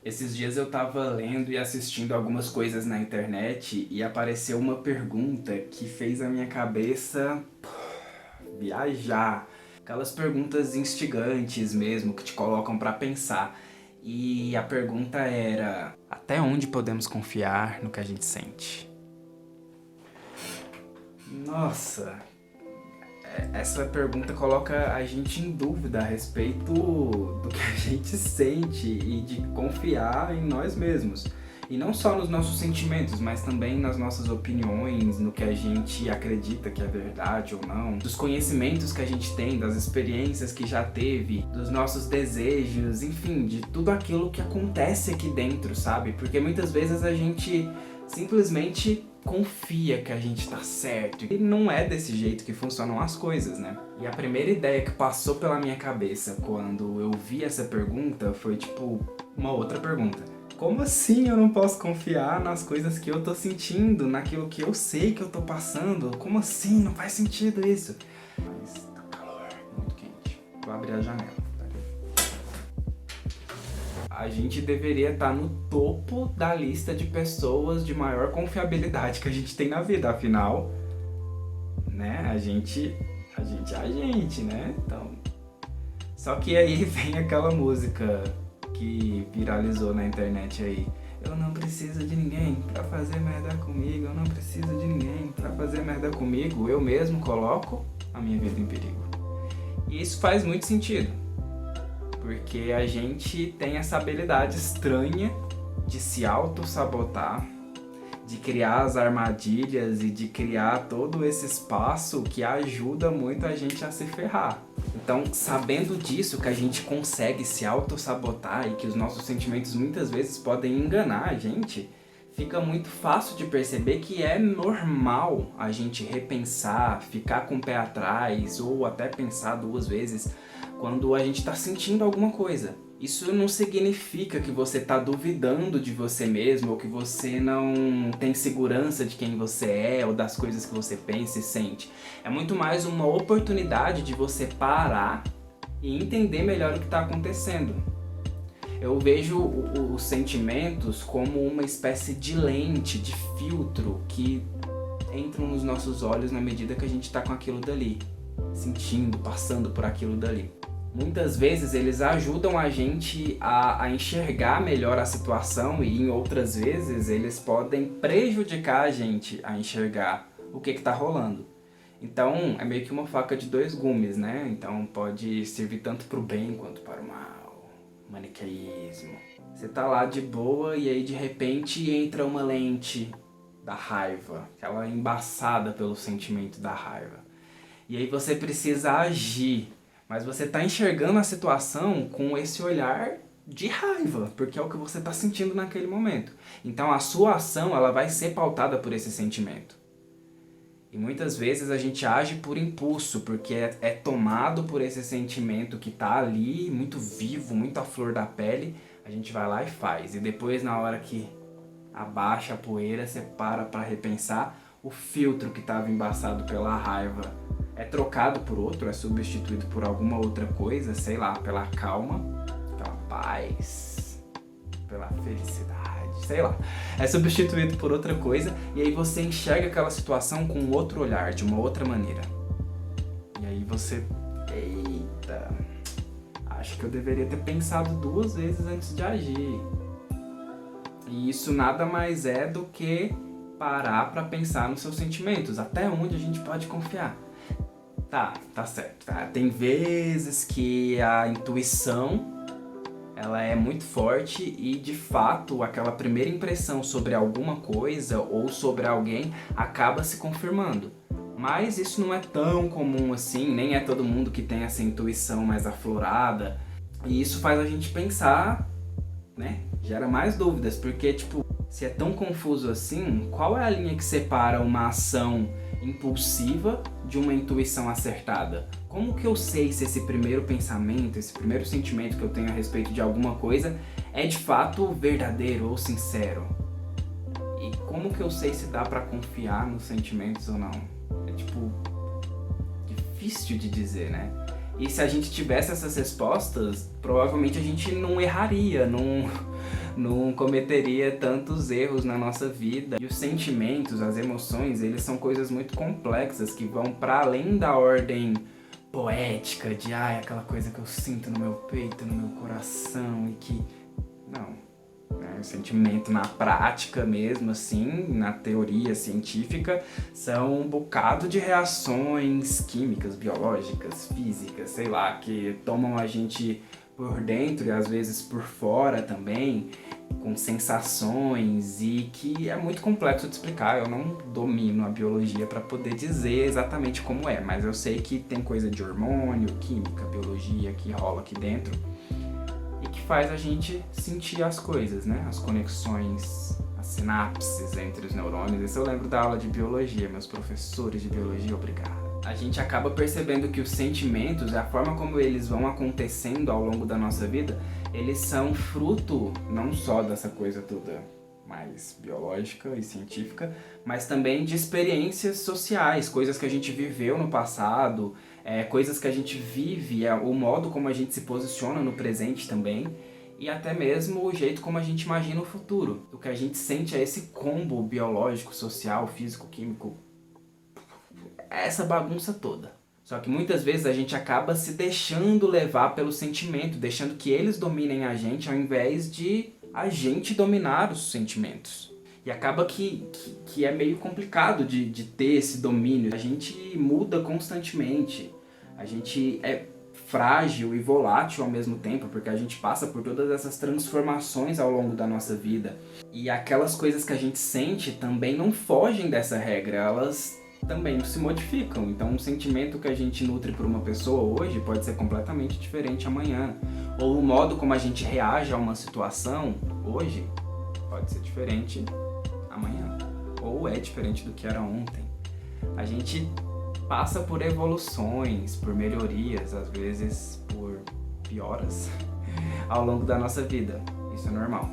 Esses dias eu tava lendo e assistindo algumas coisas na internet e apareceu uma pergunta que fez a minha cabeça viajar. Aquelas perguntas instigantes mesmo, que te colocam pra pensar. E a pergunta era: até onde podemos confiar no que a gente sente? Nossa, essa pergunta coloca a gente em dúvida a respeito do que a gente sente e de confiar em nós mesmos. E não só nos nossos sentimentos, mas também nas nossas opiniões, no que a gente acredita que é verdade ou não, dos conhecimentos que a gente tem, das experiências que já teve, dos nossos desejos, enfim, de tudo aquilo que acontece aqui dentro, sabe? Porque muitas vezes a gente simplesmente confia que a gente tá certo. E não é desse jeito que funcionam as coisas, né? E a primeira ideia que passou pela minha cabeça quando eu vi essa pergunta foi tipo uma outra pergunta. Como assim eu não posso confiar nas coisas que eu tô sentindo, naquilo que eu sei que eu tô passando? Como assim? Não faz sentido isso. Mas tá calor, muito quente. Vou abrir a janela. A gente deveria estar no topo da lista de pessoas de maior confiabilidade que a gente tem na vida, afinal, né? A gente é a gente, né? Então. Só que aí vem aquela música que viralizou na internet aí. Eu não preciso de ninguém pra fazer merda comigo, eu não preciso de ninguém pra fazer merda comigo, eu mesmo coloco a minha vida em perigo. E isso faz muito sentido. Porque a gente tem essa habilidade estranha de se auto-sabotar, de criar as armadilhas e de criar todo esse espaço que ajuda muito a gente a se ferrar. Então, sabendo disso, que a gente consegue se auto-sabotar e que os nossos sentimentos muitas vezes podem enganar a gente, fica muito fácil de perceber que é normal a gente repensar, ficar com o pé atrás ou até pensar duas vezes quando a gente está sentindo alguma coisa. Isso não significa que você está duvidando de você mesmo ou que você não tem segurança de quem você é ou das coisas que você pensa e sente. É muito mais uma oportunidade de você parar e entender melhor o que está acontecendo. Eu vejo os sentimentos como uma espécie de lente, de filtro que entram nos nossos olhos na medida que a gente está com aquilo dali, sentindo, passando por aquilo dali. Muitas vezes eles ajudam a gente a enxergar melhor a situação e em outras vezes eles podem prejudicar a gente a enxergar o que está rolando. Então é meio que uma faca de dois gumes, né? Então pode servir tanto para o bem quanto para o mal. Maniqueísmo. Você tá lá de boa e aí de repente entra uma lente da raiva, aquela embaçada pelo sentimento da raiva. E aí você precisa agir. Mas você está enxergando a situação com esse olhar de raiva, porque é o que você está sentindo naquele momento. Então a sua ação ela vai ser pautada por esse sentimento. E muitas vezes a gente age por impulso, porque é tomado por esse sentimento que está ali, muito vivo, muito à flor da pele, a gente vai lá e faz. E depois na hora que abaixa a poeira, você para repensar, o filtro que estava embaçado pela raiva é trocado por outro, é substituído por alguma outra coisa, sei lá, pela calma, pela paz, pela felicidade, sei lá. É substituído por outra coisa e aí você enxerga aquela situação com outro olhar, de uma outra maneira. E aí você, eita, acho que eu deveria ter pensado duas vezes antes de agir. E isso nada mais é do que parar pra pensar nos seus sentimentos, até onde a gente pode confiar. Tá certo. Tá. Tem vezes que a intuição ela é muito forte e de fato aquela primeira impressão sobre alguma coisa ou sobre alguém acaba se confirmando. Mas isso não é tão comum assim, nem é todo mundo que tem essa intuição mais aflorada. E isso faz a gente pensar, né? Gera mais dúvidas, porque tipo, se é tão confuso assim, qual é a linha que separa uma ação impulsiva de uma intuição acertada? Como que eu sei se esse primeiro pensamento, esse primeiro sentimento que eu tenho a respeito de alguma coisa é de fato verdadeiro ou sincero? E como que eu sei se dá pra confiar nos sentimentos ou não? É tipo difícil de dizer, né? E se a gente tivesse essas respostas, provavelmente a gente não erraria, não cometeria tantos erros na nossa vida. E os sentimentos, as emoções, eles são coisas muito complexas que vão para além da ordem poética de aquela coisa que eu sinto no meu peito, no meu coração e que... Não. O sentimento na prática mesmo, assim, na teoria científica, são um bocado de reações químicas, biológicas, físicas, sei lá, que tomam a gente por dentro e às vezes por fora também, com sensações, e que é muito complexo de explicar. Eu não domino a biologia para poder dizer exatamente como é, mas eu sei que tem coisa de hormônio, química, biologia que rola aqui dentro e que faz a gente sentir as coisas, né? As conexões, as sinapses entre os neurônios. Isso eu lembro da aula de biologia, meus professores de biologia, obrigado. A gente acaba percebendo que os sentimentos, a forma como eles vão acontecendo ao longo da nossa vida, eles são fruto não só dessa coisa toda mais biológica e científica, mas também de experiências sociais, coisas que a gente viveu no passado, coisas que a gente vive, o modo como a gente se posiciona no presente também, e até mesmo o jeito como a gente imagina o futuro. O que a gente sente é esse combo biológico, social, físico, químico, essa bagunça toda. Só que muitas vezes a gente acaba se deixando levar pelo sentimento, deixando que eles dominem a gente ao invés de a gente dominar os sentimentos. E acaba que é meio complicado de ter esse domínio. A gente muda constantemente, a gente é frágil e volátil ao mesmo tempo, porque a gente passa por todas essas transformações ao longo da nossa vida. E aquelas coisas que a gente sente também não fogem dessa regra, elas também se modificam. Então um sentimento que a gente nutre por uma pessoa hoje pode ser completamente diferente amanhã. Ou o modo como a gente reage a uma situação hoje pode ser diferente amanhã. Ou é diferente do que era ontem. A gente passa por evoluções, por melhorias, às vezes por pioras ao longo da nossa vida. Isso é normal.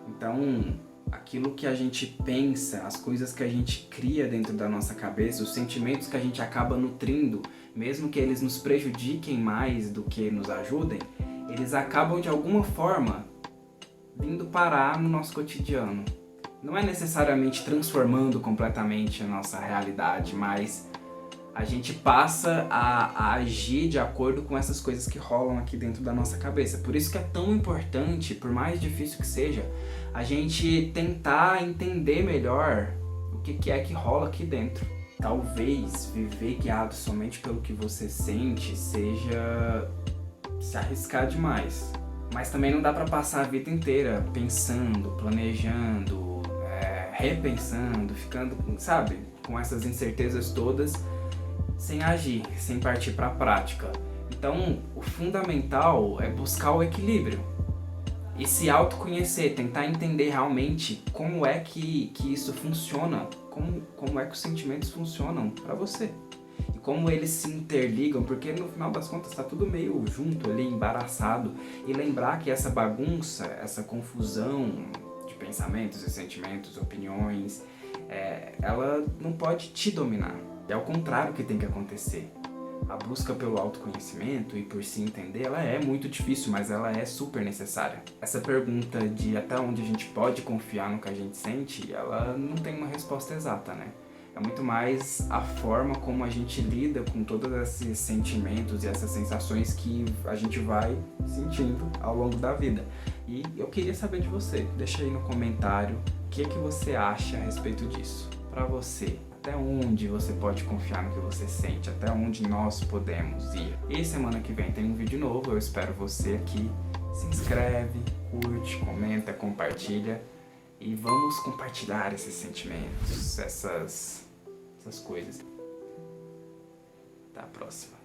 Então, aquilo que a gente pensa, as coisas que a gente cria dentro da nossa cabeça, os sentimentos que a gente acaba nutrindo, mesmo que eles nos prejudiquem mais do que nos ajudem, eles acabam de alguma forma vindo parar no nosso cotidiano. Não é necessariamente transformando completamente a nossa realidade, mas a gente passa a agir de acordo com essas coisas que rolam aqui dentro da nossa cabeça. Por isso que é tão importante, por mais difícil que seja, a gente tentar entender melhor o que é que rola aqui dentro. Talvez viver guiado somente pelo que você sente seja se arriscar demais. Mas também não dá pra passar a vida inteira pensando, planejando, repensando, ficando, sabe, com essas incertezas todas, sem agir, sem partir pra prática. Então, o fundamental é buscar o equilíbrio e se autoconhecer, tentar entender realmente como é que isso funciona, como é que os sentimentos funcionam pra você. E como eles se interligam, porque no final das contas tá tudo meio junto ali, embaraçado. E lembrar que essa bagunça, essa confusão de pensamentos e sentimentos, opiniões, ela não pode te dominar. É o contrário que tem que acontecer. A busca pelo autoconhecimento e por se entender, ela é muito difícil, mas ela é super necessária. Essa pergunta de até onde a gente pode confiar no que a gente sente, ela não tem uma resposta exata, né? É muito mais a forma como a gente lida com todos esses sentimentos e essas sensações que a gente vai sentindo ao longo da vida. E eu queria saber de você. Deixa aí no comentário o que você acha a respeito disso. Pra você, até onde você pode confiar no que você sente? Até onde nós podemos ir? E semana que vem tem um vídeo novo. Eu espero você aqui. Se inscreve, curte, comenta, compartilha. E vamos compartilhar esses sentimentos, essas coisas. Até a próxima.